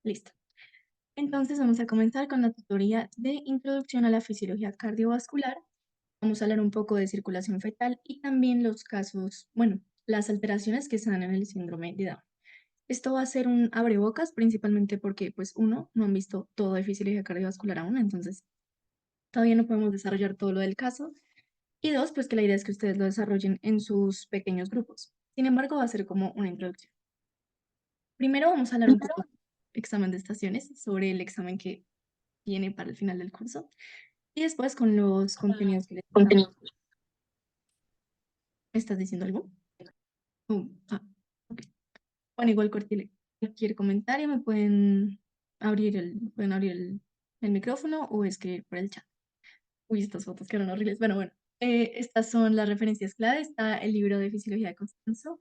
Listo. Entonces vamos a comenzar con la tutoría de Introducción a la Fisiología Cardiovascular. Vamos a hablar un poco de circulación fetal y también los casos, bueno, las alteraciones que se dan en el síndrome de Down. Esto va a ser un abrebocas, principalmente porque, pues, uno, no han visto todo de fisiología cardiovascular aún, entonces todavía no podemos desarrollar todo lo del caso. Y dos, pues que la idea es que ustedes lo desarrollen en sus pequeños grupos. Sin embargo, va a ser como una introducción. Primero vamos a hablar un poco del examen de estaciones, sobre el examen que viene para el final del curso. Y después con los contenidos que les damos. Contenido. ¿Me estás diciendo algo? Ok. Bueno, igual cualquier comentario me pueden abrir el micrófono o escribir por el chat. Uy, estas fotos quedaron horribles. Bueno. Estas son las referencias clave. Está el libro de Fisiología de Constanzo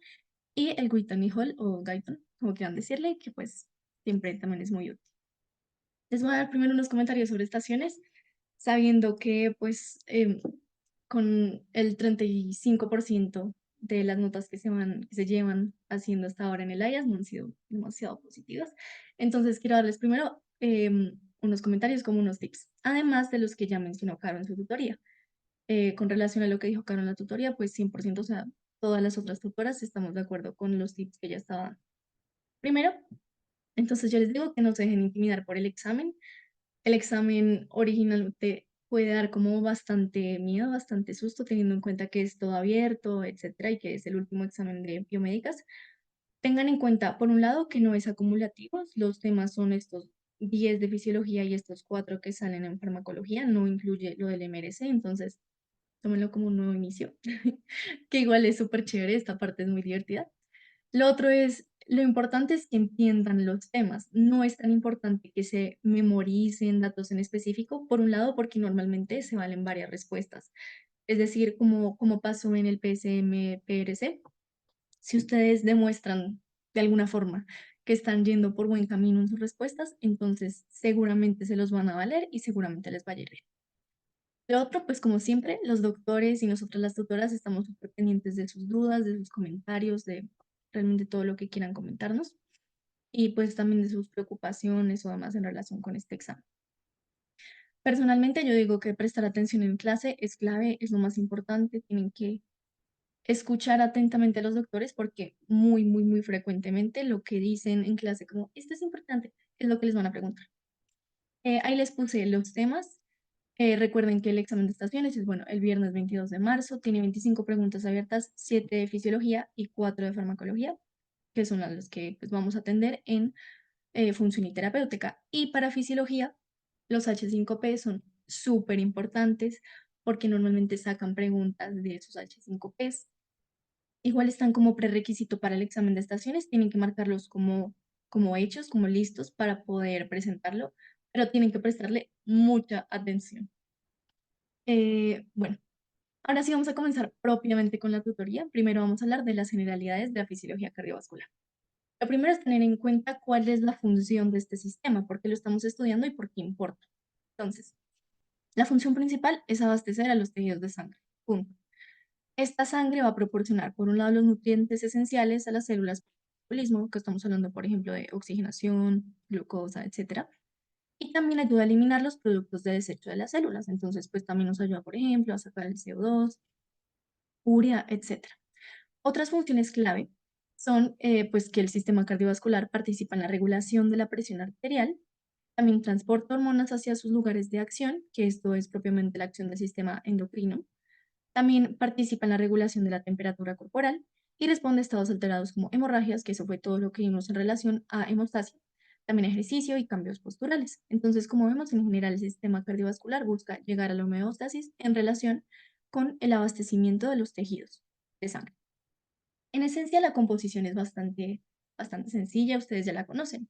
y el Whitney Hall o Guyton, como quieran decirle, que pues siempre también es muy útil. Les voy a dar primero unos comentarios sobre estaciones, sabiendo que pues con el 35% de las notas que se llevan haciendo hasta ahora en el IAS no han sido demasiado positivas. Entonces quiero darles primero unos comentarios como unos tips, además de los que ya mencionó Caro en su tutoría. Con relación a lo que dijo Caro en la tutoría, pues 100%, o sea, todas las otras tutoras estamos de acuerdo con los tips que ella estaba dando. Primero, entonces yo les digo que no se dejen intimidar por el examen. El examen originalmente puede dar como bastante miedo, bastante susto, teniendo en cuenta que es todo abierto, etcétera, y que es el último examen de biomédicas. Tengan en cuenta, por un lado, que no es acumulativo, los temas son estos 10 de fisiología y estos 4 que salen en farmacología, no incluye lo del MRC, entonces tómenlo como un nuevo inicio, que igual es súper chévere, esta parte es muy divertida. Lo otro es, lo importante es que entiendan los temas. No es tan importante que se memoricen datos en específico, por un lado, porque normalmente se valen varias respuestas. Es decir, como pasó en el PSM-PRC, si ustedes demuestran de alguna forma que están yendo por buen camino en sus respuestas, entonces seguramente se los van a valer y seguramente les va a ir bien. Lo otro, pues como siempre, los doctores y nosotras las tutoras estamos súper pendientes de sus dudas, de sus comentarios, de realmente todo lo que quieran comentarnos y pues también de sus preocupaciones o demás en relación con este examen. Personalmente yo digo que prestar atención en clase es clave, es lo más importante, tienen que escuchar atentamente a los doctores porque muy frecuentemente lo que dicen en clase como, esto es importante, es lo que les van a preguntar. Ahí les puse los temas. Recuerden que el examen de estaciones es, bueno, el viernes 22 de marzo, tiene 25 preguntas abiertas, 7 de fisiología y 4 de farmacología, que son las que pues, vamos a atender en función y terapéutica. Y para fisiología, los H5P son súper importantes porque normalmente sacan preguntas de esos H5Ps. Igual están como prerequisito para el examen de estaciones, tienen que marcarlos como hechos, como listos para poder presentarlo, pero tienen que prestarle mucha atención. Bueno, ahora sí vamos a comenzar propiamente con la tutoría. Primero vamos a hablar de las generalidades de la fisiología cardiovascular. Lo primero es tener en cuenta cuál es la función de este sistema, por qué lo estamos estudiando y por qué importa. Entonces, la función principal es abastecer a los tejidos de sangre. Punto. Esta sangre va a proporcionar, por un lado, los nutrientes esenciales a las células para el metabolismo, que estamos hablando, por ejemplo, de oxigenación, glucosa, etcétera. Y también ayuda a eliminar los productos de desecho de las células. Entonces, pues también nos ayuda, por ejemplo, a sacar el CO2, urea, etcétera. Otras funciones clave son pues que el sistema cardiovascular participa en la regulación de la presión arterial, también transporta hormonas hacia sus lugares de acción, que esto es propiamente la acción del sistema endocrino, también participa en la regulación de la temperatura corporal y responde a estados alterados como hemorragias, que eso fue todo lo que vimos en relación a hemostasia, también ejercicio y cambios posturales. Entonces, como vemos, en general el sistema cardiovascular busca llegar a la homeostasis en relación con el abastecimiento de los tejidos de sangre. En esencia, la composición es bastante sencilla, ustedes ya la conocen.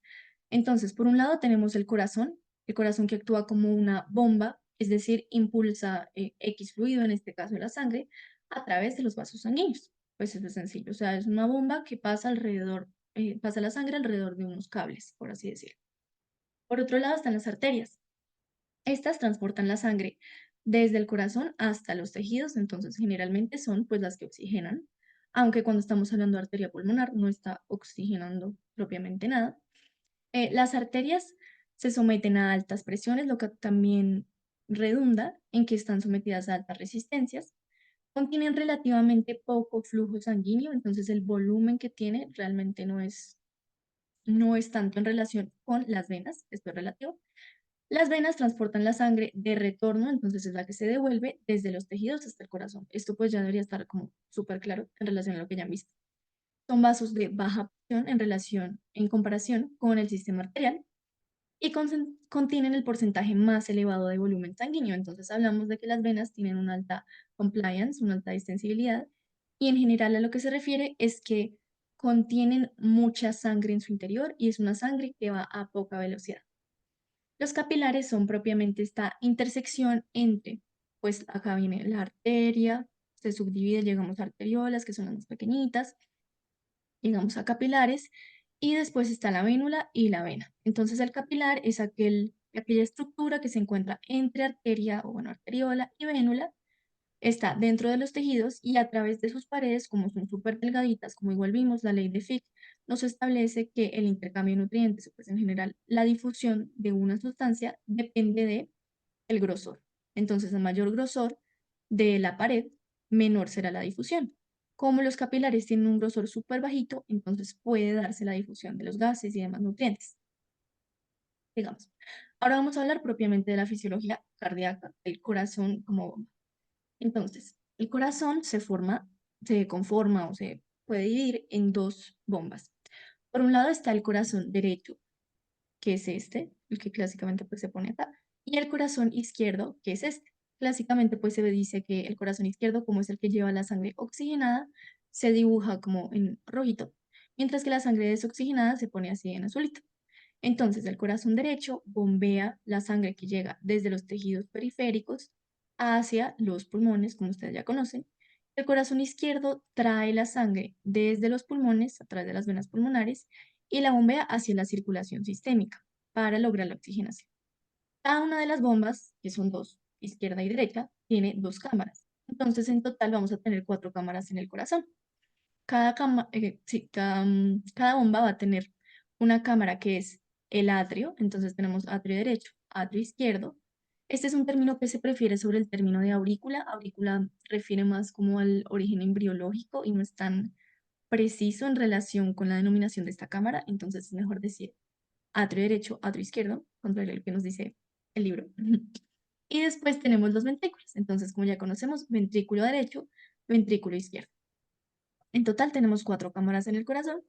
Entonces, por un lado tenemos el corazón que actúa como una bomba, es decir, impulsa X fluido, en este caso la sangre, a través de los vasos sanguíneos. Pues eso es sencillo, o sea, es una bomba que pasa la sangre alrededor de unos cables, por así decirlo. Por otro lado están las arterias. Estas transportan la sangre desde el corazón hasta los tejidos, entonces generalmente son pues las que oxigenan, aunque cuando estamos hablando de arteria pulmonar no está oxigenando propiamente nada. Las arterias se someten a altas presiones, lo que también redunda en que están sometidas a altas resistencias. Contienen relativamente poco flujo sanguíneo, entonces el volumen que tiene realmente no es tanto en relación con las venas, esto es relativo. Las venas transportan la sangre de retorno, entonces es la que se devuelve desde los tejidos hasta el corazón. Esto pues ya debería estar como súper claro en relación a lo que ya han visto. Son vasos de baja presión en comparación con el sistema arterial y contienen el porcentaje más elevado de volumen sanguíneo. Entonces hablamos de que las venas tienen una alta compliance, una alta distensibilidad, y en general a lo que se refiere es que contienen mucha sangre en su interior y es una sangre que va a poca velocidad. Los capilares son propiamente esta intersección entre, pues acá viene la arteria, se subdivide, llegamos a arteriolas, que son las más pequeñitas, llegamos a capilares, y después está la vénula y la vena. Entonces el capilar es aquella estructura que se encuentra entre arteria, o bueno, arteriola y vénula, está dentro de los tejidos y a través de sus paredes, como son súper delgaditas, como igual vimos, la ley de Fick nos establece que el intercambio de nutrientes, o pues en general la difusión de una sustancia, depende de el grosor. Entonces, a mayor grosor de la pared, menor será la difusión. Como los capilares tienen un grosor súper bajito, entonces puede darse la difusión de los gases y demás nutrientes. Digamos. Ahora vamos a hablar propiamente de la fisiología cardíaca, el corazón como bomba. Entonces, el corazón se conforma o se puede dividir en dos bombas. Por un lado está el corazón derecho, que es este, el que clásicamente pues se pone acá, y el corazón izquierdo, que es este. Clásicamente pues se dice que el corazón izquierdo, como es el que lleva la sangre oxigenada, se dibuja como en rojito, mientras que la sangre desoxigenada se pone así en azulito. Entonces, el corazón derecho bombea la sangre que llega desde los tejidos periféricos hacia los pulmones, como ustedes ya conocen. El corazón izquierdo trae la sangre desde los pulmones, a través de las venas pulmonares, y la bombea hacia la circulación sistémica para lograr la oxigenación. Cada una de las bombas, que son dos, izquierda y derecha, tiene dos cámaras. Entonces, en total vamos a tener cuatro cámaras en el corazón. Cada bomba va a tener una cámara que es el atrio, entonces tenemos atrio derecho, atrio izquierdo. Este es un término que se prefiere sobre el término de aurícula. Aurícula refiere más como al origen embriológico y no es tan preciso en relación con la denominación de esta cámara, entonces es mejor decir atrio derecho, atrio izquierdo, contrario a lo que nos dice el libro. Y después tenemos los ventrículos, entonces como ya conocemos, ventrículo derecho, ventrículo izquierdo. En total tenemos cuatro cámaras en el corazón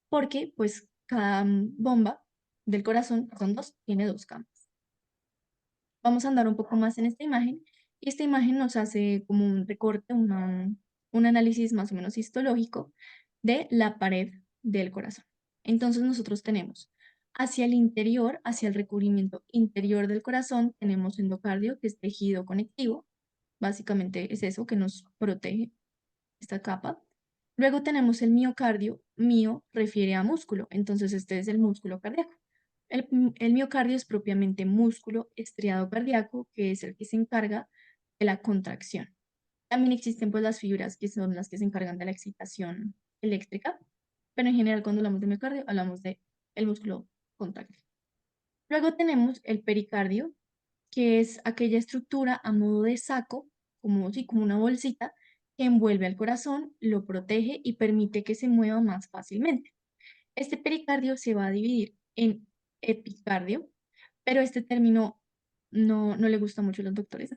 porque pues cada bomba del corazón, son dos, tiene dos cámaras. Vamos a andar un poco más en esta imagen y esta imagen nos hace como un recorte, un análisis más o menos histológico de la pared del corazón. Entonces nosotros tenemos hacia el interior, hacia el recubrimiento interior del corazón, tenemos endocardio, que es tejido conectivo. Básicamente es eso que nos protege, esta capa. Luego tenemos el miocardio. Mio refiere a músculo, entonces este es el músculo cardíaco. El miocardio es propiamente músculo estriado cardíaco, que es el que se encarga de la contracción. También existen pues las fibras, que son las que se encargan de la excitación eléctrica, pero en general cuando hablamos de miocardio hablamos de el músculo contráctil. Luego tenemos el pericardio, que es aquella estructura a modo de saco, como una bolsita, que envuelve al corazón, lo protege y permite que se mueva más fácilmente. Este pericardio se va a dividir en epicardio, pero este término no le gusta mucho a los doctores.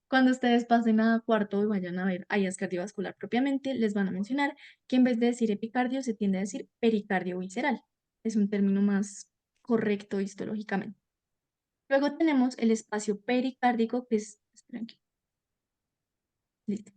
Cuando ustedes pasen a cuarto y vayan a ver áreas cardiovascular propiamente, les van a mencionar que en vez de decir epicardio, se tiende a decir pericardio visceral. Es un término más correcto histológicamente. Luego tenemos el espacio pericárdico, que es, esperen aquí, listo.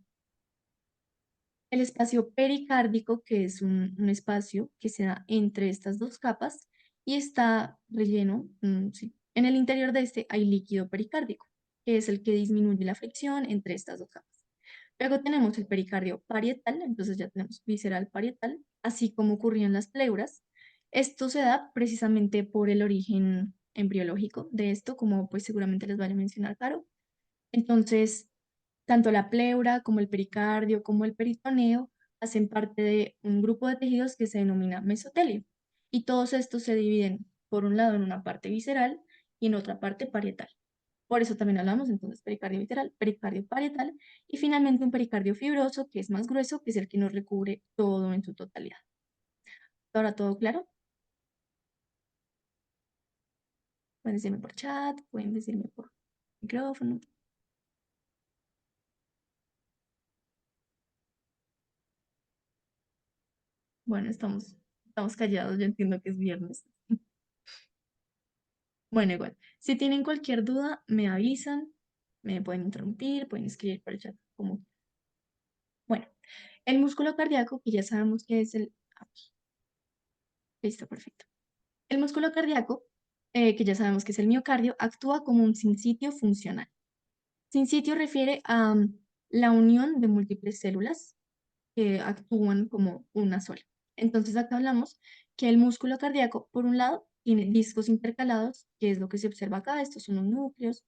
El espacio pericárdico, que es un espacio que se da entre estas dos capas y está relleno, sí. En el interior de este hay líquido pericárdico, que es el que disminuye la fricción entre estas dos capas. Luego tenemos el pericardio parietal, entonces ya tenemos visceral parietal, así como ocurrían las pleuras. Esto se da precisamente por el origen embriológico de esto, como pues seguramente les vaya a mencionar Caro. Entonces, tanto la pleura como el pericardio como el peritoneo hacen parte de un grupo de tejidos que se denomina mesotelio. Y todos estos se dividen por un lado en una parte visceral y en otra parte parietal. Por eso también hablamos entonces pericardio visceral, pericardio parietal y finalmente un pericardio fibroso que es más grueso, que es el que nos recubre todo en su totalidad. ¿Ahora todo claro? Pueden decirme por chat, pueden decirme por micrófono. Bueno, estamos callados, yo entiendo que es viernes. Bueno, igual, si tienen cualquier duda, me avisan, me pueden interrumpir, pueden escribir por el chat, como. Bueno, el músculo cardíaco, que ya sabemos que es el. Listo, perfecto. El músculo cardíaco, que ya sabemos que es el miocardio, actúa como un sinsitio funcional. Sinsitio refiere a la unión de múltiples células que actúan como una sola. Entonces acá hablamos que el músculo cardíaco, por un lado, tiene discos intercalados, que es lo que se observa acá, estos son los núcleos,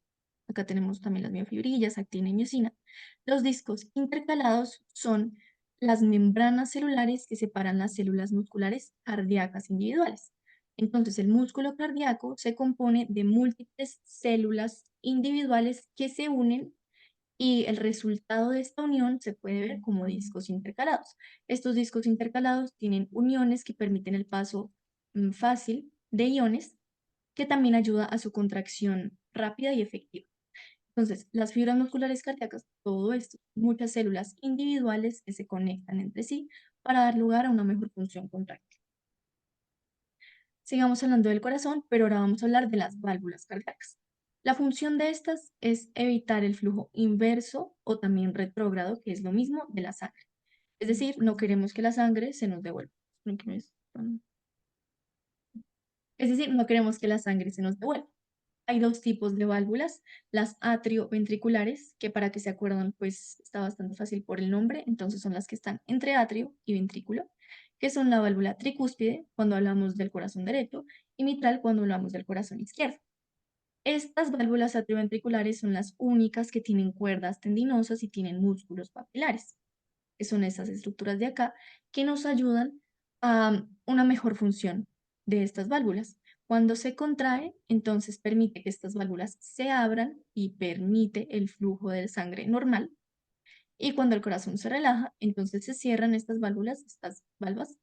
acá tenemos también las miofibrillas, actina y miocina. Los discos intercalados son las membranas celulares que separan las células musculares cardíacas individuales. Entonces, el músculo cardíaco se compone de múltiples células individuales que se unen y el resultado de esta unión se puede ver como discos intercalados. Estos discos intercalados tienen uniones que permiten el paso fácil de iones, que también ayuda a su contracción rápida y efectiva. Entonces, las fibras musculares cardíacas, todo esto, muchas células individuales que se conectan entre sí para dar lugar a una mejor función contráctil. Sigamos hablando del corazón, pero ahora vamos a hablar de las válvulas cardíacas. La función de estas es evitar el flujo inverso o también retrógrado, que es lo mismo de la sangre. Es decir, no queremos que la sangre se nos devuelva. Es decir, no queremos que la sangre se nos devuelva. Hay dos tipos de válvulas, las atrioventriculares, que para que se acuerdan, pues está bastante fácil por el nombre, entonces son las que están entre atrio y ventrículo, que son la válvula tricúspide cuando hablamos del corazón derecho y mitral cuando hablamos del corazón izquierdo. Estas válvulas atrioventriculares son las únicas que tienen cuerdas tendinosas y tienen músculos papilares, que son esas estructuras de acá, que nos ayudan a una mejor función de estas válvulas. Cuando se contrae, entonces permite que estas válvulas se abran y permite el flujo de sangre normal. Y cuando el corazón se relaja, entonces se cierran estas válvulas, estas valvas,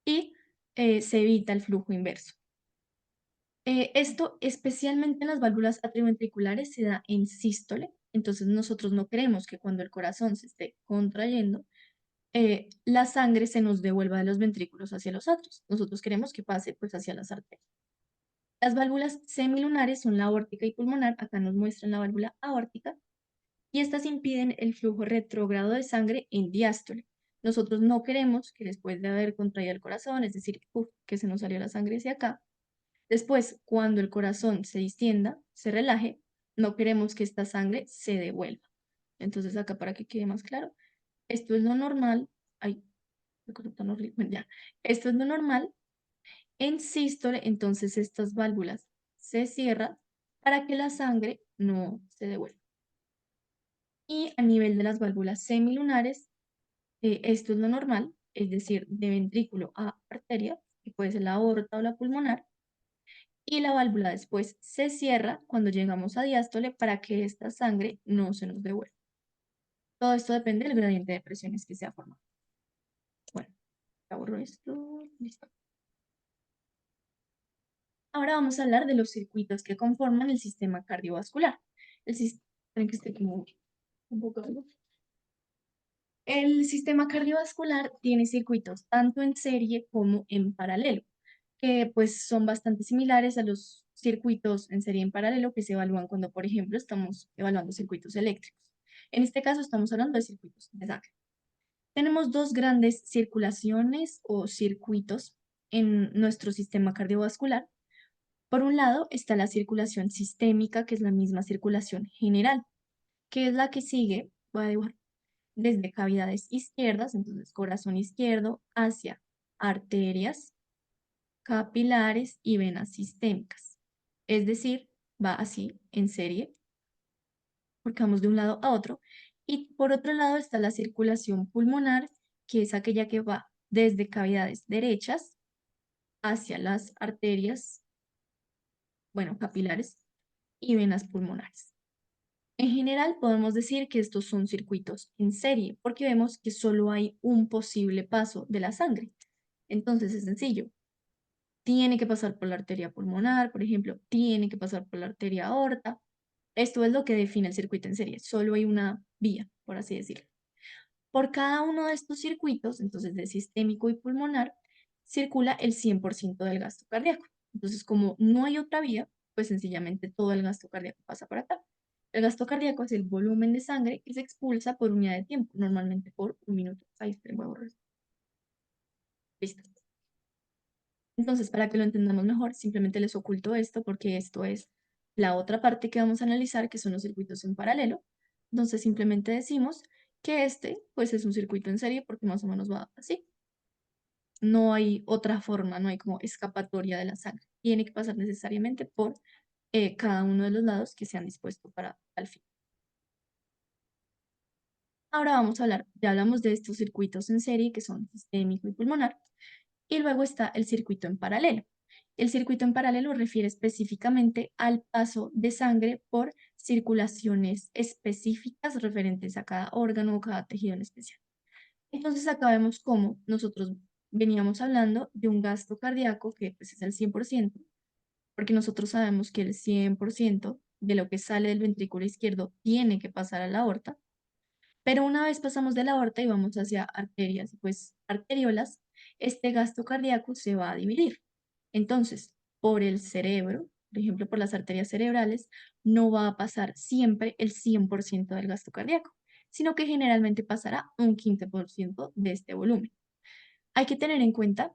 y se evita el flujo inverso. Esto, especialmente en las válvulas atrioventriculares, se da en sístole. Entonces nosotros no queremos que cuando el corazón se esté contrayendo, la sangre se nos devuelva de los ventrículos hacia los atrios. Nosotros queremos que pase pues hacia las arterias. Las válvulas semilunares son la aórtica y pulmonar. Acá nos muestran la válvula aórtica. Y estas impiden el flujo retrógrado de sangre en diástole. Nosotros no queremos que después de haber contraído el corazón, es decir, que se nos salió la sangre hacia acá, después, cuando el corazón se distienda, se relaje, no queremos que esta sangre se devuelva. Entonces acá para que quede más claro, esto es lo normal. Ay, me corté tan horrible. Bueno, ya. Esto es lo normal. En sístole, entonces estas válvulas se cierran para que la sangre no se devuelva. Y a nivel de las válvulas semilunares, esto es lo normal, es decir, de ventrículo a arteria, que puede ser la aorta o la pulmonar, y la válvula después se cierra cuando llegamos a diástole para que esta sangre no se nos devuelva. Todo esto depende del gradiente de presiones que se ha formado. Bueno, ahorro esto, listo. Ahora vamos a hablar de los circuitos que conforman el sistema cardiovascular. El sistema, que esté como un poco algo. El sistema cardiovascular tiene circuitos tanto en serie como en paralelo, que pues son bastante similares a los circuitos en serie y en paralelo que se evalúan cuando, por ejemplo, estamos evaluando circuitos eléctricos. En este caso estamos hablando de circuitos de sangre. Tenemos dos grandes circulaciones o circuitos en nuestro sistema cardiovascular. Por un lado está la circulación sistémica, que es la misma circulación general, que es la que sigue, voy a dibujar, desde cavidades izquierdas, entonces corazón izquierdo, hacia arterias, capilares y venas sistémicas. Es decir, va así en serie, porque vamos de un lado a otro. Y por otro lado está la circulación pulmonar, que es aquella que va desde cavidades derechas hacia las arterias bueno, capilares y venas pulmonares. En general, podemos decir que estos son circuitos en serie, porque vemos que solo hay un posible paso de la sangre. Entonces es sencillo. Tiene que pasar por la arteria pulmonar, por ejemplo, tiene que pasar por la arteria aorta. Esto es lo que define el circuito en serie. Solo hay una vía, por así decirlo. Por cada uno de estos circuitos, entonces de sistémico y pulmonar, circula el 100% del gasto cardíaco. Entonces, como no hay otra vía, pues sencillamente todo el gasto cardíaco pasa por acá. El gasto cardíaco es el volumen de sangre que se expulsa por unidad de tiempo, normalmente por un minuto. Ahí está, voy a borrar. Listo. Entonces, para que lo entendamos mejor, simplemente les oculto esto porque esto es la otra parte que vamos a analizar, que son los circuitos en paralelo. Entonces, simplemente decimos que este, pues es un circuito en serie porque más o menos va así. No hay otra forma, no hay como escapatoria de la sangre. Tiene que pasar necesariamente por cada uno de los lados que se han dispuesto para al fin. Ahora vamos a hablar, ya hablamos de estos circuitos en serie que son sistémico y pulmonar, y luego está el circuito en paralelo. El circuito en paralelo refiere específicamente al paso de sangre por circulaciones específicas referentes a cada órgano o cada tejido en especial. Entonces acá vemos cómo nosotros veníamos hablando de un gasto cardíaco que pues, es el 100%, porque nosotros sabemos que el 100% de lo que sale del ventrículo izquierdo tiene que pasar a la aorta, pero una vez pasamos de la aorta y vamos hacia arterias, pues arteriolas, este gasto cardíaco se va a dividir. Entonces, por el cerebro, por ejemplo, por las arterias cerebrales, no va a pasar siempre el 100% del gasto cardíaco, sino que generalmente pasará un 15% de este volumen. Hay que tener en cuenta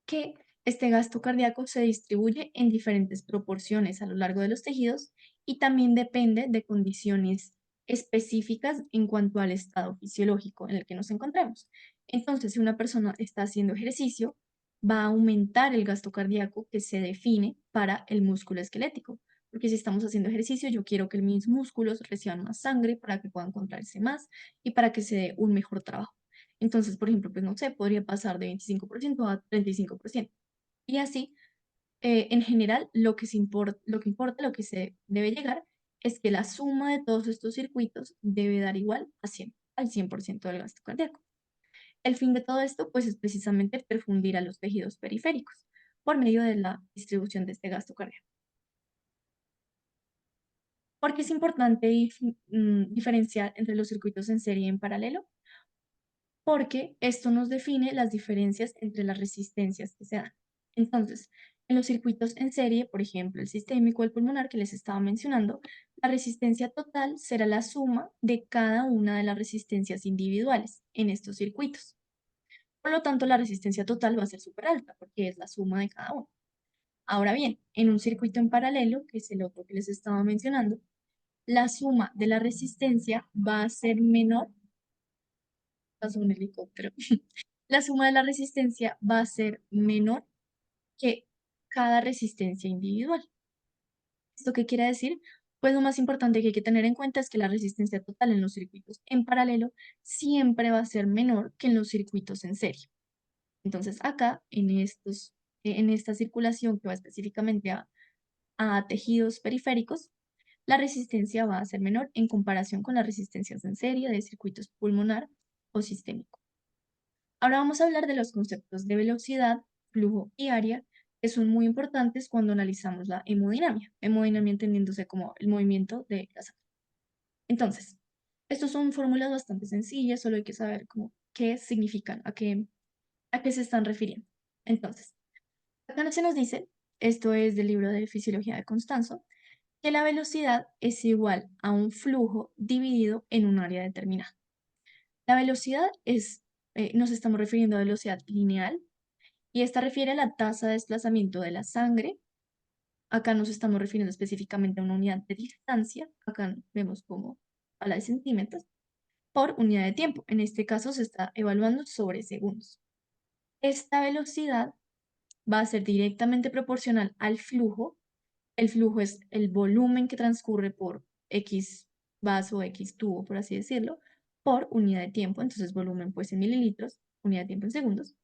que este gasto cardíaco se distribuye en diferentes proporciones a lo largo de los tejidos y también depende de condiciones específicas en cuanto al estado fisiológico en el que nos encontramos. Entonces, si una persona está haciendo ejercicio, va a aumentar el gasto cardíaco que se define para el músculo esquelético. Porque si estamos haciendo ejercicio, yo quiero que mis músculos reciban más sangre para que puedan contraerse más y para que se dé un mejor trabajo. Entonces, por ejemplo, pues no sé, podría pasar de 25% a 35%. Y así, en general, lo que importa, lo que se debe llegar, es que la suma de todos estos circuitos debe dar igual a 100, al 100% del gasto cardíaco. El fin de todo esto, pues, es precisamente perfundir a los tejidos periféricos por medio de la distribución de este gasto cardíaco. ¿Por qué es importante diferenciar entre los circuitos en serie y en paralelo? Porque esto nos define las diferencias entre las resistencias que se dan. Entonces, en los circuitos en serie, por ejemplo, el sistémico o el pulmonar que les estaba mencionando, la resistencia total será la suma de cada una de las resistencias individuales en estos circuitos. Por lo tanto, la resistencia total va a ser súper alta porque es la suma de cada uno. Ahora bien, en un circuito en paralelo, que es el otro que les estaba mencionando, la suma de la resistencia va a ser menor. Pasó un helicóptero. La suma de la resistencia va a ser menor que cada resistencia individual. ¿Esto qué quiere decir? Pues lo más importante que hay que tener en cuenta es que la resistencia total en los circuitos en paralelo siempre va a ser menor que en los circuitos en serie. Entonces acá, en esta circulación que va específicamente a tejidos periféricos, la resistencia va a ser menor en comparación con las resistencias en serie de circuitos pulmonar o sistémico. Ahora vamos a hablar de los conceptos de velocidad, flujo y área, que son muy importantes cuando analizamos la hemodinamia. Hemodinamia entendiéndose como el movimiento de la sangre. Entonces, estos son fórmulas bastante sencillas, solo hay que saber cómo, qué significan, a qué se están refiriendo. Entonces, acá se nos dice, esto es del libro de Fisiología de Constanzo, que la velocidad es igual a un flujo dividido en un área determinada. La velocidad nos estamos refiriendo a velocidad lineal, y esta refiere a la tasa de desplazamiento de la sangre. Acá nos estamos refiriendo específicamente a una unidad de distancia. Acá vemos como a la de centímetros por unidad de tiempo. En este caso se está evaluando sobre segundos. Esta velocidad va a ser directamente proporcional al flujo. El flujo es el volumen que transcurre por X vaso, X tubo, por así decirlo, por unidad de tiempo. Entonces volumen pues en mililitros, unidad de tiempo en segundos.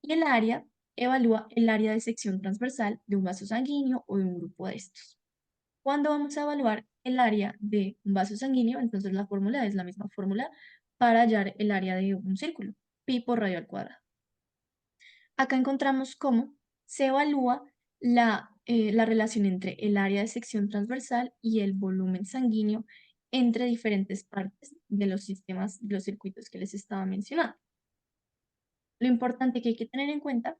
Y el área evalúa el área de sección transversal de un vaso sanguíneo o de un grupo de estos. Cuando vamos a evaluar el área de un vaso sanguíneo, entonces la fórmula es la misma fórmula para hallar el área de un círculo, pi por radio al cuadrado. Acá encontramos cómo se evalúa la relación entre el área de sección transversal y el volumen sanguíneo entre diferentes partes de los sistemas, de los circuitos que les estaba mencionando. Lo importante que hay que tener en cuenta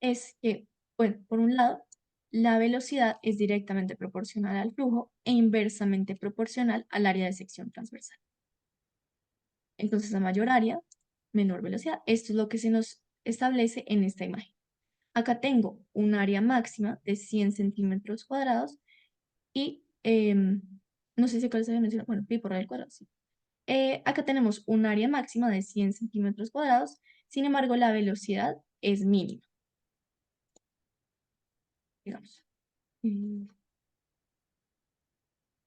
es que, bueno, por un lado, la velocidad es directamente proporcional al flujo e inversamente proporcional al área de sección transversal. Entonces, a mayor área, menor velocidad. Esto es lo que se nos establece en esta imagen. Acá tengo un área máxima de 100 centímetros cuadrados y no sé si cuál se había mencionado, bueno, pi por radio al cuadrado, sí. Acá tenemos un área máxima de 100 centímetros cuadrados, sin embargo, la velocidad es mínima, digamos.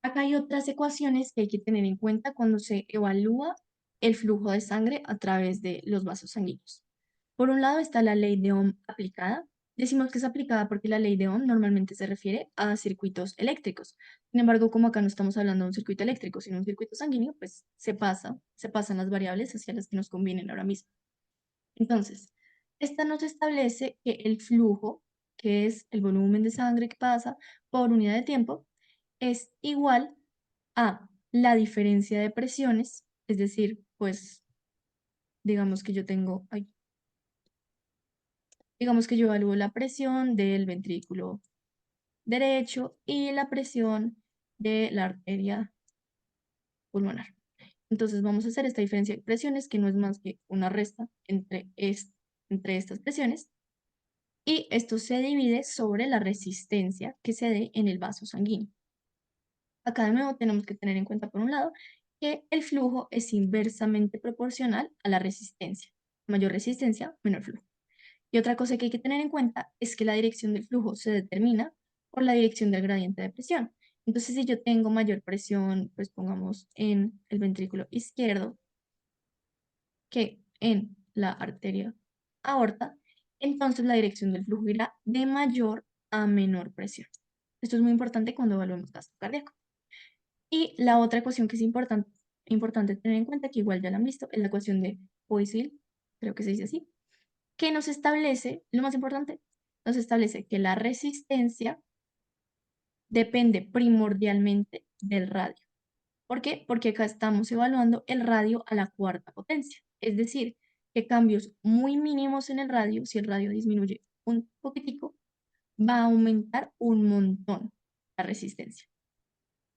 Acá hay otras ecuaciones que hay que tener en cuenta cuando se evalúa el flujo de sangre a través de los vasos sanguíneos. Por un lado está la ley de Ohm aplicada. Decimos que es aplicada porque la ley de Ohm normalmente se refiere a circuitos eléctricos. Sin embargo, como acá no estamos hablando de un circuito eléctrico, sino un circuito sanguíneo, pues se pasan las variables hacia las que nos convienen ahora mismo. Entonces, esta nos establece que el flujo, que es el volumen de sangre que pasa por unidad de tiempo, es igual a la diferencia de presiones, es decir, pues digamos que yo tengo, digamos que yo evalúo la presión del ventrículo derecho y la presión de la arteria pulmonar. Entonces vamos a hacer esta diferencia de presiones, que no es más que una resta entre estas presiones, y esto se divide sobre la resistencia que se dé en el vaso sanguíneo. Acá de nuevo tenemos que tener en cuenta, por un lado, que el flujo es inversamente proporcional a la resistencia. Mayor resistencia, menor flujo. Y otra cosa que hay que tener en cuenta es que la dirección del flujo se determina por la dirección del gradiente de presión. Entonces, si yo tengo mayor presión, pues pongamos en el ventrículo izquierdo que en la arteria aorta, entonces la dirección del flujo irá de mayor a menor presión. Esto es muy importante cuando evaluamos gasto cardíaco. Y la otra ecuación que es importante tener en cuenta, que igual ya la han visto, es la ecuación de Poiseuille, creo que se dice así, que nos establece, lo más importante, nos establece que la resistencia depende primordialmente del radio. ¿Por qué? Porque acá estamos evaluando el radio a la cuarta potencia. Es decir, que cambios muy mínimos en el radio, si el radio disminuye un poquitico, va a aumentar un montón la resistencia.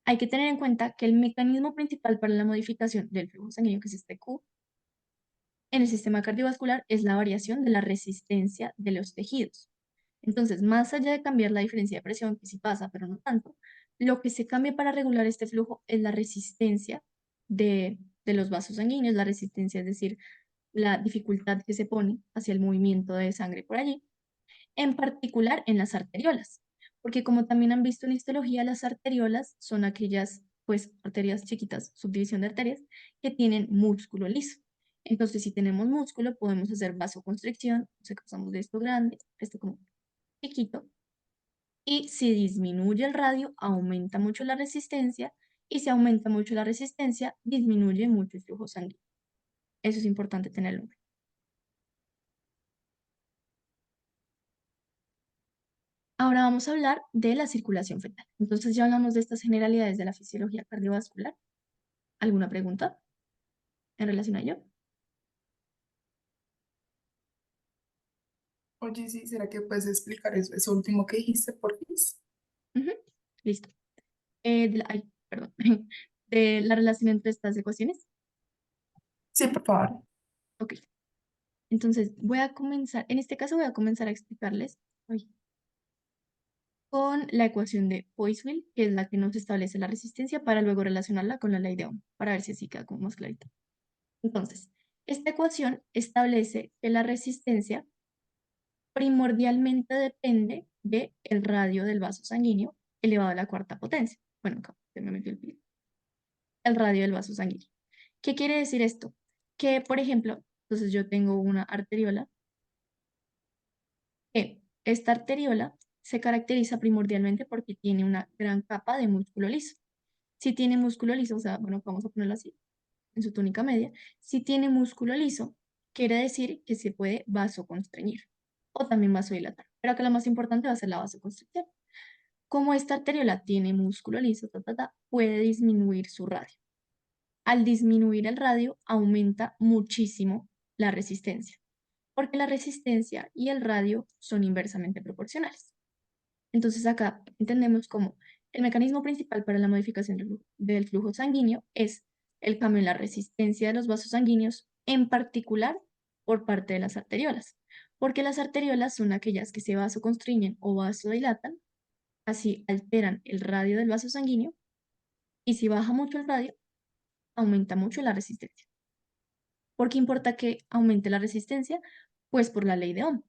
Hay que tener en cuenta que el mecanismo principal para la modificación del flujo sanguíneo, que es este Q, en el sistema cardiovascular es la variación de la resistencia de los tejidos. Entonces, más allá de cambiar la diferencia de presión, que sí pasa, pero no tanto, lo que se cambia para regular este flujo es la resistencia de los vasos sanguíneos, la resistencia, es decir, la dificultad que se pone hacia el movimiento de sangre por allí, en particular en las arteriolas, porque como también han visto en histología, las arteriolas son aquellas, pues, arterias chiquitas, subdivisión de arterias, que tienen músculo liso. Entonces, si tenemos músculo, podemos hacer vasoconstricción, o sea, pasamos de esto grande a esto como chiquito, y si disminuye el radio, aumenta mucho la resistencia, y si aumenta mucho la resistencia, disminuye mucho el flujo sanguíneo. Eso es importante tenerlo en cuenta. Ahora vamos a hablar de la circulación fetal. Entonces ya hablamos de estas generalidades de la fisiología cardiovascular. ¿Alguna pregunta en relación a ello? Oye, sí, ¿será que puedes explicar eso último que dijiste, por favor? Ujú, listo. Ay, perdón. De la relación entre estas ecuaciones. Sí, por favor. Ok. Entonces voy a comenzar, en este caso voy a comenzar a explicarles ay, con la ecuación de Poiseuille, que es la que nos establece la resistencia, para luego relacionarla con la ley de Ohm, para ver si así queda como más clarito. Entonces, esta ecuación establece que la resistencia primordialmente depende del radio del vaso sanguíneo elevado a la cuarta potencia. Bueno, acá se me metió el pie. El radio del vaso sanguíneo. ¿Qué quiere decir esto? Que, por ejemplo, entonces yo tengo una arteriola que esta arteriola se caracteriza primordialmente porque tiene una gran capa de músculo liso. Si tiene músculo liso, o sea, bueno, vamos a ponerlo así, en su túnica media, si tiene músculo liso, quiere decir que se puede vasoconstreñir o también vasodilatar. Pero acá lo más importante va a ser la vasoconstricción. Como esta arteriola tiene músculo liso, puede disminuir su radio. Al disminuir el radio, aumenta muchísimo la resistencia, porque la resistencia y el radio son inversamente proporcionales. Entonces acá entendemos como el mecanismo principal para la modificación del flujo sanguíneo es el cambio en la resistencia de los vasos sanguíneos, en particular por parte de las arteriolas, porque las arteriolas son aquellas que se vasoconstriñen o vasodilatan, así alteran el radio del vaso sanguíneo, y si baja mucho el radio, aumenta mucho la resistencia. ¿Por qué importa que aumente la resistencia? Pues por la ley de Ohm.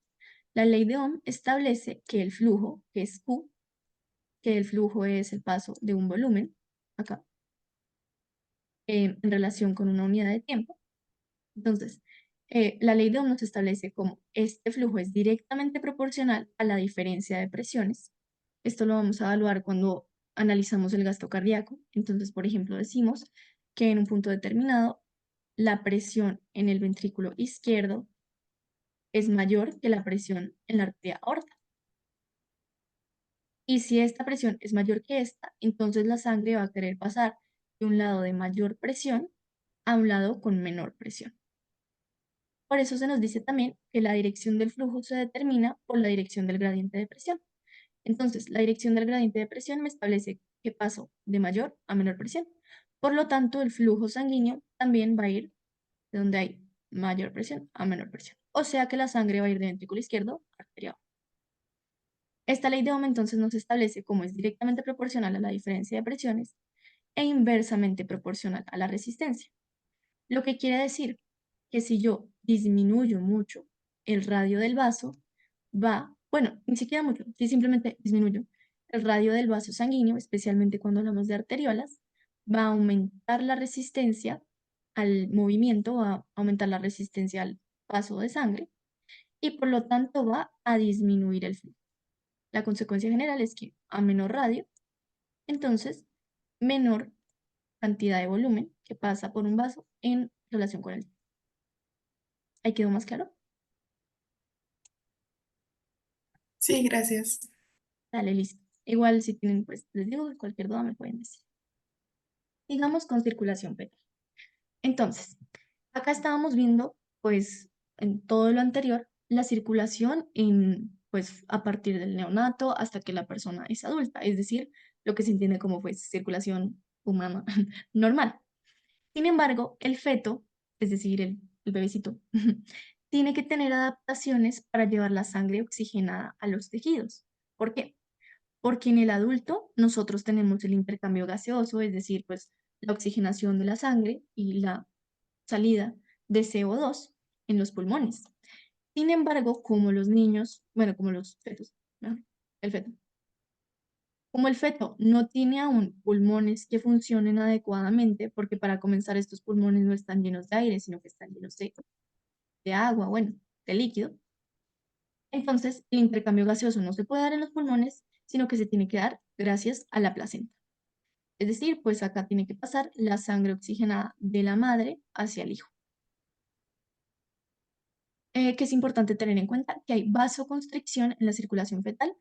La ley de Ohm establece que el flujo, que es Q, que el flujo es el paso de un volumen, acá, en relación con una unidad de tiempo. Entonces, la ley de Ohm nos establece como este flujo es directamente proporcional a la diferencia de presiones. Esto lo vamos a evaluar cuando analizamos el gasto cardíaco. Entonces, por ejemplo, decimos que en un punto determinado, la presión en el ventrículo izquierdo es mayor que la presión en la arteria aorta. Y si esta presión es mayor que esta, entonces la sangre va a querer pasar de un lado de mayor presión a un lado con menor presión. Por eso se nos dice también que la dirección del flujo se determina por la dirección del gradiente de presión. Entonces, la dirección del gradiente de presión me establece que paso de mayor a menor presión. Por lo tanto, el flujo sanguíneo también va a ir de donde hay mayor presión a menor presión. O sea que la sangre va a ir de ventrículo izquierdo a arteria. Esta ley de Ohm entonces nos establece cómo es directamente proporcional a la diferencia de presiones e inversamente proporcional a la resistencia. Lo que quiere decir que si yo disminuyo mucho el radio del vaso, bueno, ni siquiera mucho, si simplemente disminuyo el radio del vaso sanguíneo, especialmente cuando hablamos de arteriolas, va a aumentar la resistencia al movimiento, va a aumentar la resistencia al paso de sangre y por lo tanto va a disminuir el flujo. La consecuencia general es que a menor radio, entonces menor cantidad de volumen que pasa por un vaso en relación con el. ¿Ahí quedó más claro? Sí, gracias. Dale, listo. Igual si tienen, pues les digo, cualquier duda me pueden decir. Digamos con circulación fetal. Entonces, acá estábamos viendo, pues, en todo lo anterior, la circulación pues, a partir del neonato hasta que la persona es adulta, es decir, lo que se entiende como, pues, circulación humana normal. Sin embargo, el feto, es decir, el bebecito, tiene que tener adaptaciones para llevar la sangre oxigenada a los tejidos. ¿Por qué? Porque en el adulto nosotros tenemos el intercambio gaseoso, es decir, pues la oxigenación de la sangre y la salida de CO2 en los pulmones. Sin embargo, como los niños, bueno, como los fetos, ¿no? El feto. Como el feto no tiene aún pulmones que funcionen adecuadamente, porque para comenzar estos pulmones no están llenos de aire, sino que están llenos de agua, bueno, de líquido. Entonces, el intercambio gaseoso no se puede dar en los pulmones, sino que se tiene que dar gracias a la placenta. Es decir, pues acá tiene que pasar la sangre oxigenada de la madre hacia el hijo. Que es importante tener en cuenta que hay vasoconstricción en la circulación fetal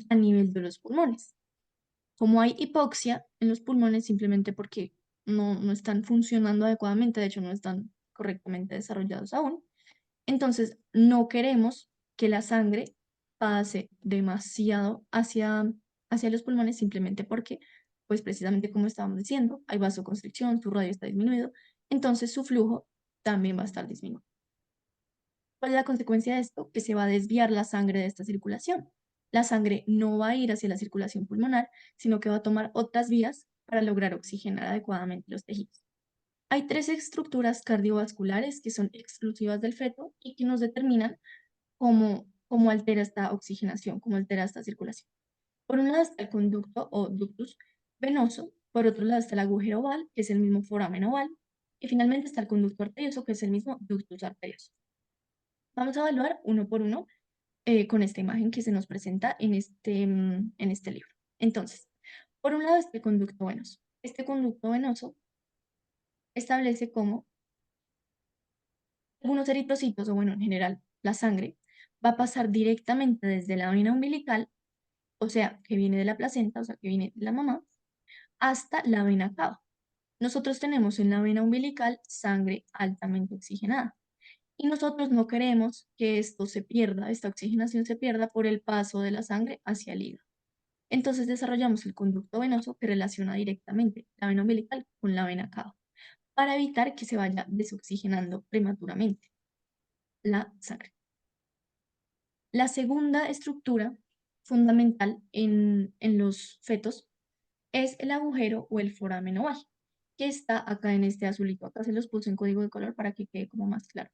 a nivel de los pulmones. Como hay hipoxia en los pulmones, simplemente porque no están funcionando adecuadamente, de hecho no están correctamente desarrollados aún, entonces no queremos que la sangre pase demasiado hacia los pulmones simplemente porque, pues precisamente como estábamos diciendo, hay vasoconstricción, su radio está disminuido, entonces su flujo también va a estar disminuido. ¿Cuál es la consecuencia de esto? Que se va a desviar la sangre de esta circulación. La sangre no va a ir hacia la circulación pulmonar, sino que va a tomar otras vías para lograr oxigenar adecuadamente los tejidos. Hay tres estructuras cardiovasculares que son exclusivas del feto y que nos determinan cómo altera esta oxigenación, cómo altera esta circulación. Por un lado está el conducto o ductus venoso, por otro lado está el agujero oval, que es el mismo foramen oval, y finalmente está el conducto arterioso, que es el mismo ductus arterioso. Vamos a evaluar uno por uno con esta imagen que se nos presenta en este libro. Entonces, por un lado está el conducto venoso. Este conducto venoso establece cómo algunos eritrocitos, o bueno, en general, la sangre, va a pasar directamente desde la vena umbilical, o sea, que viene de la placenta, o sea, que viene de la mamá, hasta la vena cava. Nosotros tenemos en la vena umbilical sangre altamente oxigenada. Y nosotros no queremos que esto se pierda, esta oxigenación se pierda por el paso de la sangre hacia el hígado. Entonces desarrollamos el conducto venoso que relaciona directamente la vena umbilical con la vena cava para evitar que se vaya desoxigenando prematuramente la sangre. La segunda estructura fundamental en los fetos es el agujero o el foramen oval, que está acá en este azulito. Acá se los puse en código de color para que quede como más claro.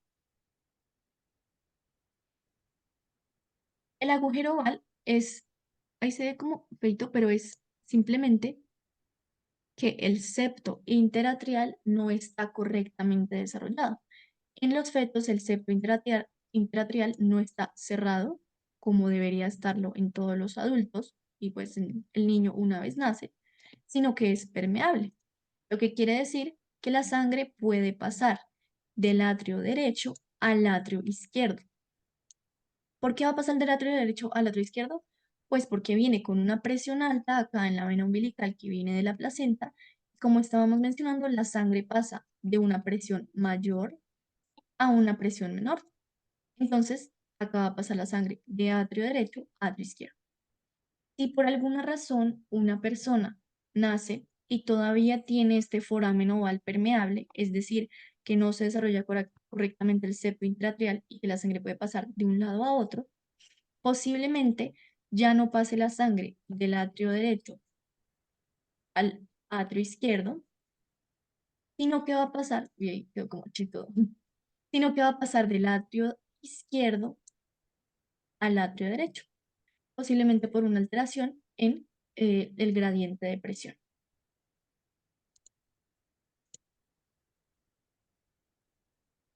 El agujero oval es, ahí se ve como feito, pero es simplemente que el septo interatrial no está correctamente desarrollado. En los fetos el septo interatrial no está cerrado como debería estarlo en todos los adultos y pues en el niño una vez nace, sino que es permeable, lo que quiere decir que la sangre puede pasar del atrio derecho al atrio izquierdo. ¿Por qué va a pasar del atrio derecho al atrio izquierdo? Pues porque viene con una presión alta acá en la vena umbilical que viene de la placenta. Como estábamos mencionando, la sangre pasa de una presión mayor a una presión menor. Entonces, acá va a pasar la sangre de atrio derecho a atrio izquierdo. Si por alguna razón una persona nace y todavía tiene este foramen oval permeable, es decir, que no se desarrolla correctamente el septo intratrial y que la sangre puede pasar de un lado a otro, posiblemente ya no pase la sangre del atrio derecho al atrio izquierdo, sino que va a pasar, y ahí quedó como chito, sino que va a pasar del atrio izquierdo al atrio derecho, posiblemente por una alteración en el gradiente de presión.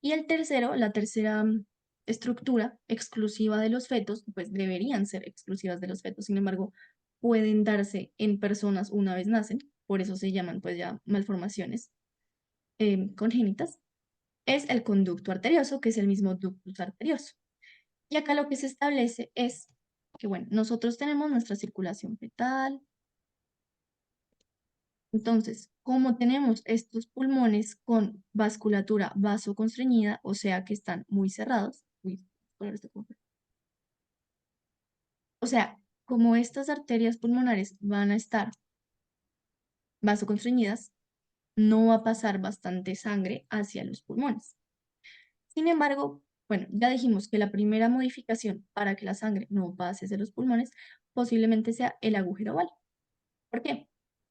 Y el tercero, la tercera estructura exclusiva de los fetos, pues deberían ser exclusivas de los fetos, sin embargo, pueden darse en personas una vez nacen, por eso se llaman pues ya malformaciones congénitas, es el conducto arterioso, que es el mismo ductus arterioso. Y acá lo que se establece es que, bueno, nosotros tenemos nuestra circulación fetal. Entonces, como tenemos estos pulmones con vasculatura vasoconstreñida, o sea que están muy cerrados, o sea, como estas arterias pulmonares van a estar vasoconstreñidas, no va a pasar bastante sangre hacia los pulmones. Sin embargo, bueno, ya dijimos que la primera modificación para que la sangre no pase hacia los pulmones posiblemente sea el agujero oval. ¿Por qué?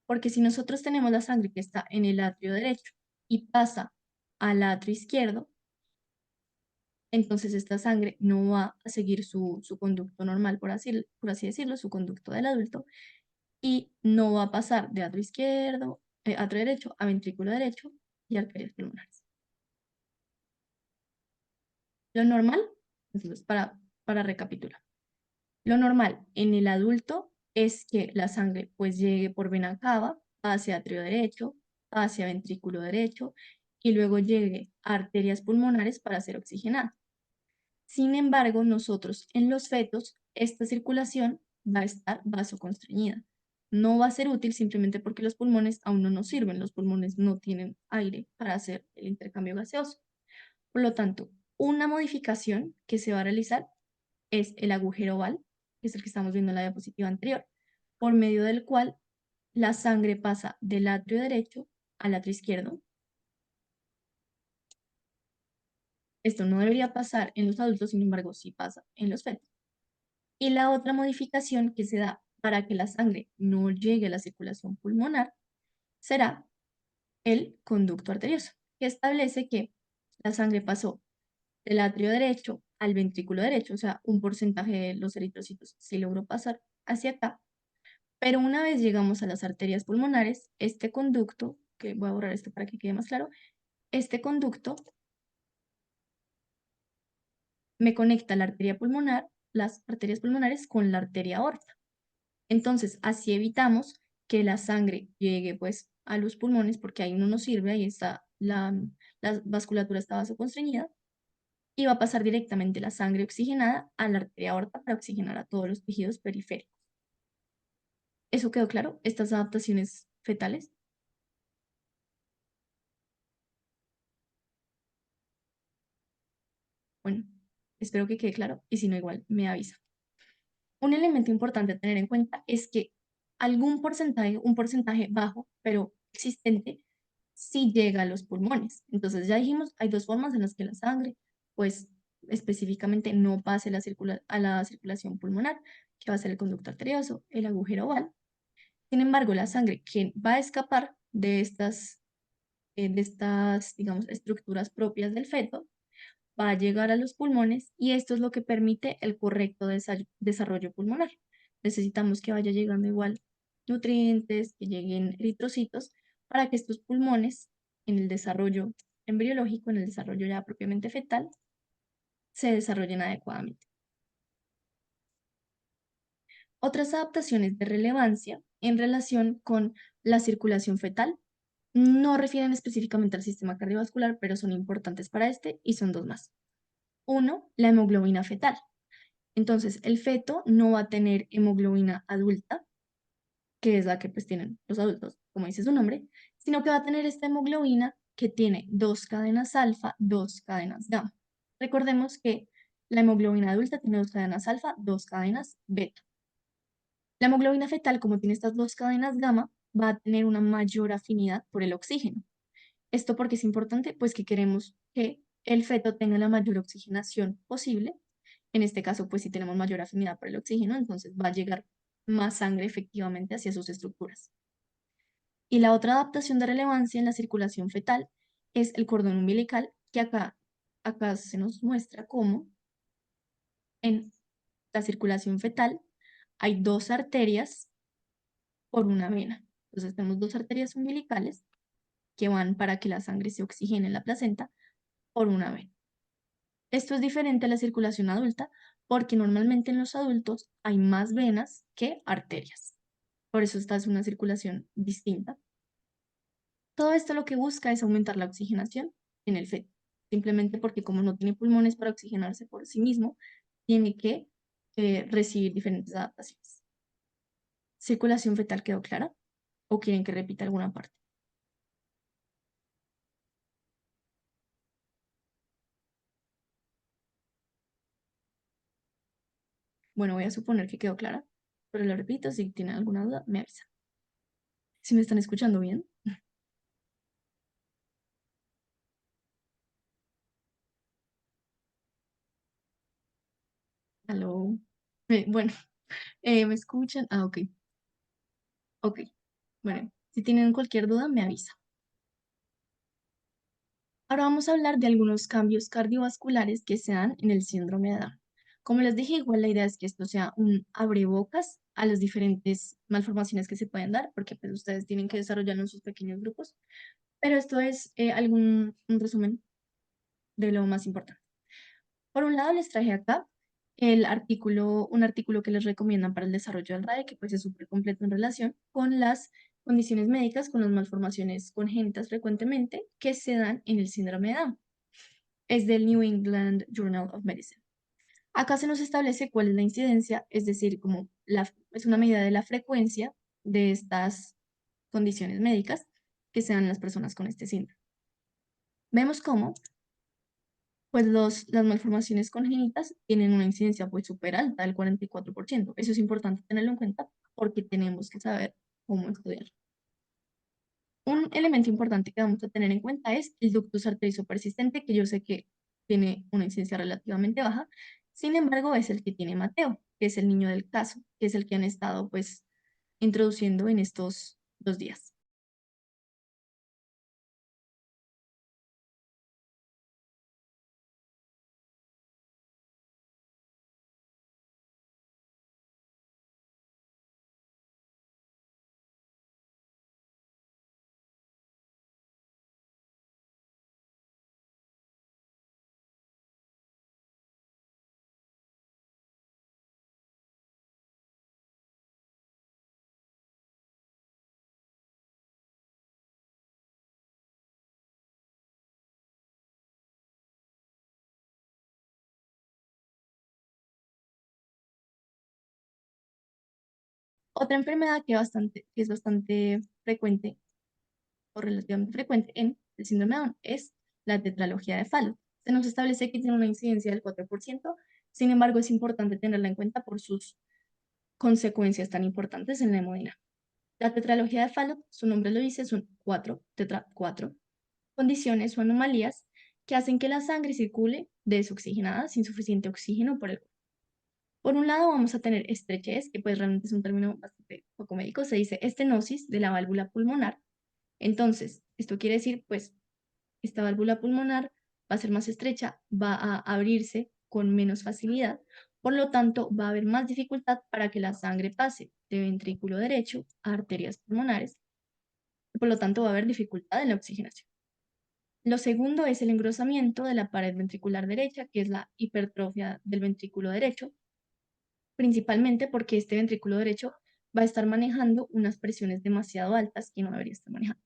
Porque si nosotros tenemos la sangre que está en el atrio derecho y pasa al atrio izquierdo, entonces esta sangre no va a seguir su conducto normal, por así decirlo, su conducto del adulto, y no va a pasar de atrio izquierdo, atrio derecho a ventrículo derecho y arterias pulmonares. Lo normal, entonces, para recapitular, lo normal en el adulto es que la sangre pues llegue por vena cava hacia atrio derecho, hacia ventrículo derecho y luego llegue a arterias pulmonares para ser oxigenada. Sin embargo, nosotros en los fetos, esta circulación va a estar vasoconstreñida. No va a ser útil simplemente porque los pulmones aún no nos sirven, los pulmones no tienen aire para hacer el intercambio gaseoso. Por lo tanto, una modificación que se va a realizar es el agujero oval, que es el que estamos viendo en la diapositiva anterior, por medio del cual la sangre pasa del atrio derecho al atrio izquierdo. Esto no debería pasar en los adultos, sin embargo, sí pasa en los fetos. Y la otra modificación que se da para que la sangre no llegue a la circulación pulmonar será el conducto arterioso, que establece que la sangre pasó del atrio derecho al ventrículo derecho, o sea, un porcentaje de los eritrocitos sí logró pasar hacia acá, pero una vez llegamos a las arterias pulmonares, este conducto, que voy a borrar esto para que quede más claro, este conducto me conecta a la arteria pulmonar las arterias pulmonares con la arteria aorta. Entonces, así evitamos que la sangre llegue pues a los pulmones porque ahí no nos sirve, ahí está la vasculatura está vasoconstreñida y va a pasar directamente la sangre oxigenada a la arteria aorta para oxigenar a todos los tejidos periféricos. ¿Eso quedó claro? Estas adaptaciones fetales. Bueno, espero que quede claro y si no, igual me avisa. Un elemento importante a tener en cuenta es que algún porcentaje, un porcentaje bajo, pero existente, sí llega a los pulmones. Entonces ya dijimos, hay dos formas en las que la sangre, pues específicamente no pase a la circulación pulmonar, que va a ser el conducto arterioso, el agujero oval. Sin embargo, la sangre que va a escapar de estas, digamos, estructuras propias del feto, va a llegar a los pulmones y esto es lo que permite el correcto desarrollo pulmonar. Necesitamos que vaya llegando igual nutrientes, que lleguen eritrocitos para que estos pulmones en el desarrollo embriológico, en el desarrollo ya propiamente fetal, se desarrollen adecuadamente. Otras adaptaciones de relevancia en relación con la circulación fetal no refieren específicamente al sistema cardiovascular, pero son importantes para este y son dos más. Uno, la hemoglobina fetal. Entonces, el feto no va a tener hemoglobina adulta, que es la que pues tienen los adultos, como dice su nombre, sino que va a tener esta hemoglobina que tiene dos cadenas alfa, dos cadenas gamma. Recordemos que la hemoglobina adulta tiene dos cadenas alfa, dos cadenas beta. La hemoglobina fetal, como tiene estas dos cadenas gamma, va a tener una mayor afinidad por el oxígeno. ¿Esto porque es importante? Pues que queremos que el feto tenga la mayor oxigenación posible. En este caso, pues si tenemos mayor afinidad por el oxígeno, entonces va a llegar más sangre efectivamente hacia sus estructuras. Y la otra adaptación de relevancia en la circulación fetal es el cordón umbilical, que acá se nos muestra cómo en la circulación fetal hay dos arterias por una vena. Entonces tenemos dos arterias umbilicales que van para que la sangre se oxigene en la placenta por una vena. Esto es diferente a la circulación adulta porque normalmente en los adultos hay más venas que arterias. Por eso esta es una circulación distinta. Todo esto lo que busca es aumentar la oxigenación en el feto, simplemente porque como no tiene pulmones para oxigenarse por sí mismo, tiene que recibir diferentes adaptaciones. ¿Circulación fetal quedó clara? ¿O quieren que repita alguna parte? Bueno, voy a suponer que quedó clara, pero lo repito, si tienen alguna duda, me avisa. ¿Si me están escuchando bien? Aló. Bueno, ¿me escuchan? Ah, ok, ok. Bueno, si tienen cualquier duda, me avisa. Ahora vamos a hablar de algunos cambios cardiovasculares que se dan en el síndrome de Down. Como les dije, igual la idea es que esto sea un abrebocas a las diferentes malformaciones que se pueden dar, porque pues ustedes tienen que desarrollarlo en sus pequeños grupos, pero esto es un resumen de lo más importante. Por un lado, les traje acá un artículo que les recomiendan para el desarrollo del RAE, que pues es súper completo en relación con las condiciones médicas, con las malformaciones congénitas frecuentemente que se dan en el síndrome de Down. Es del New England Journal of Medicine. Acá se nos establece cuál es la incidencia, es decir, es una medida de la frecuencia de estas condiciones médicas que se dan en las personas con este síndrome. Vemos cómo pues las malformaciones congénitas tienen una incidencia pues súper alta, del 44%. Eso es importante tenerlo en cuenta porque tenemos que saber cómo estudiar. Un elemento importante que vamos a tener en cuenta es el ductus arterioso persistente, que yo sé que tiene una incidencia relativamente baja, sin embargo es el que tiene Mateo, que es el niño del caso, que es el que han estado pues introduciendo en estos 2 días. Otra enfermedad que es bastante frecuente o relativamente frecuente en el síndrome de Down es la tetralogía de Fallot. Se nos establece que tiene una incidencia del 4%, sin embargo es importante tenerla en cuenta por sus consecuencias tan importantes en la hemodinamia. La tetralogía de Fallot, su nombre lo dice, son cuatro condiciones o anomalías que hacen que la sangre circule desoxigenada sin suficiente oxígeno por el cuerpo. Por un lado vamos a tener estrechez, que pues realmente es un término bastante poco médico, se dice estenosis de la válvula pulmonar. Entonces, esto quiere decir, pues, esta válvula pulmonar va a ser más estrecha, va a abrirse con menos facilidad, por lo tanto va a haber más dificultad para que la sangre pase de ventrículo derecho a arterias pulmonares, por lo tanto va a haber dificultad en la oxigenación. Lo segundo es el engrosamiento de la pared ventricular derecha, que es la hipertrofia del ventrículo derecho, principalmente porque este ventrículo derecho va a estar manejando unas presiones demasiado altas que no debería estar manejando.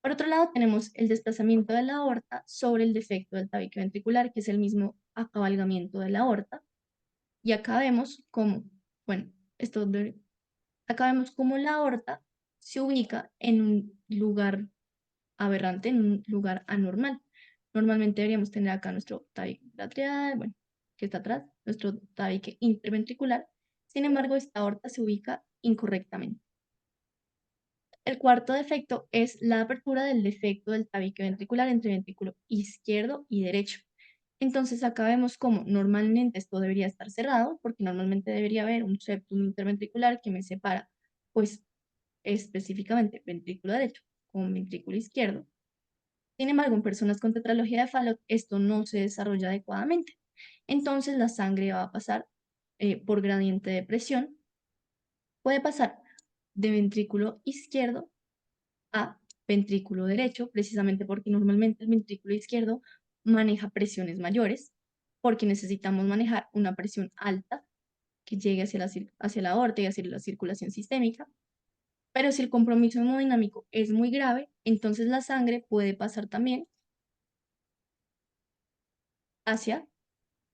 Por otro lado, tenemos el desplazamiento de la aorta sobre el defecto del tabique ventricular, que es el mismo acabalgamiento de la aorta. Y acá vemos cómo, bueno, acá vemos cómo la aorta se ubica en un lugar aberrante, en un lugar anormal. Normalmente deberíamos tener acá nuestro tabique atrial, bueno, que está atrás, nuestro tabique interventricular. Sin embargo, esta aorta se ubica incorrectamente. El cuarto defecto es la apertura del defecto del tabique ventricular entre ventrículo izquierdo y derecho. Entonces acá vemos cómo normalmente esto debería estar cerrado, porque normalmente debería haber un septum interventricular que me separa, pues específicamente ventrículo derecho con ventrículo izquierdo. Sin embargo, en personas con tetralogía de Fallot esto no se desarrolla adecuadamente. Entonces la sangre va a pasar por gradiente de presión, puede pasar de ventrículo izquierdo a ventrículo derecho, precisamente porque normalmente el ventrículo izquierdo maneja presiones mayores, porque necesitamos manejar una presión alta que llegue hacia la aorta y hacia la circulación sistémica. Pero si el compromiso hemodinámico es muy grave, entonces la sangre puede pasar también hacia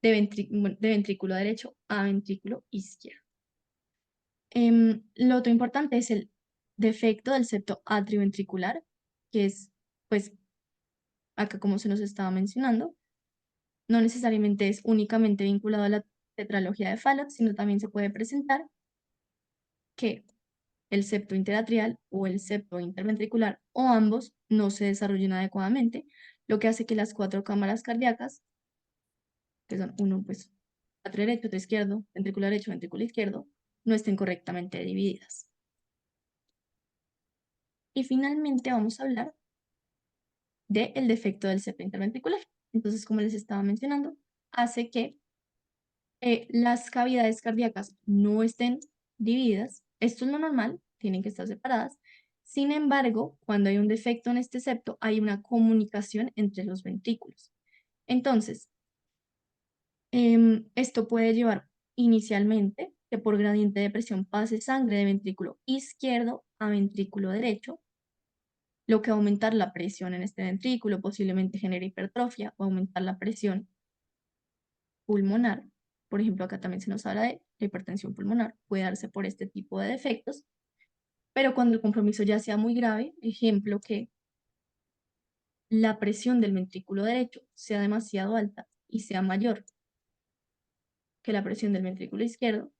de ventrículo derecho a ventrículo izquierdo. Lo otro importante es el defecto del septo atrioventricular, que es, pues, acá como se nos estaba mencionando, no necesariamente es únicamente vinculado a la tetralogía de Fallot, sino también se puede presentar que el septo interatrial o el septo interventricular o ambos no se desarrollen adecuadamente, lo que hace que las cuatro cámaras cardíacas, que son uno, pues, atrio derecho, atrio izquierdo, ventrículo derecho, ventrículo izquierdo, no estén correctamente divididas. Y finalmente vamos a hablar del defecto del septo interventricular. Entonces, como les estaba mencionando, hace que las cavidades cardíacas no estén divididas. Esto es lo normal, tienen que estar separadas. Sin embargo, cuando hay un defecto en este septo, hay una comunicación entre los ventrículos. Entonces, esto puede llevar inicialmente que por gradiente de presión pase sangre de ventrículo izquierdo a ventrículo derecho, lo que va a aumentar la presión en este ventrículo, posiblemente genere hipertrofia o aumentar la presión pulmonar. Por ejemplo, acá también se nos habla de la hipertensión pulmonar, puede darse por este tipo de defectos, pero cuando el compromiso ya sea muy grave, ejemplo que la presión del ventrículo derecho sea demasiado alta y sea mayor que la presión del ventrículo izquierdo,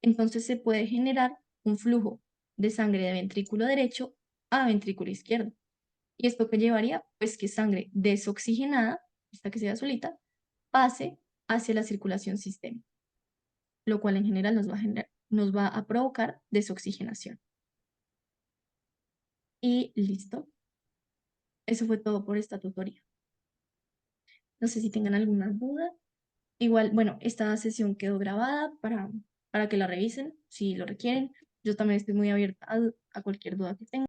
entonces se puede generar un flujo de sangre de ventrículo derecho a ventrículo izquierdo. ¿Y esto que llevaría? Pues que sangre desoxigenada, esta que sea solita, pase hacia la circulación sistémica, lo cual en general nos va a provocar desoxigenación. Y listo. Eso fue todo por esta tutoría. No sé si tengan alguna duda. Igual, bueno, esta sesión quedó grabada para que la revisen si lo requieren. Yo también estoy muy abierta a cualquier duda que tengan.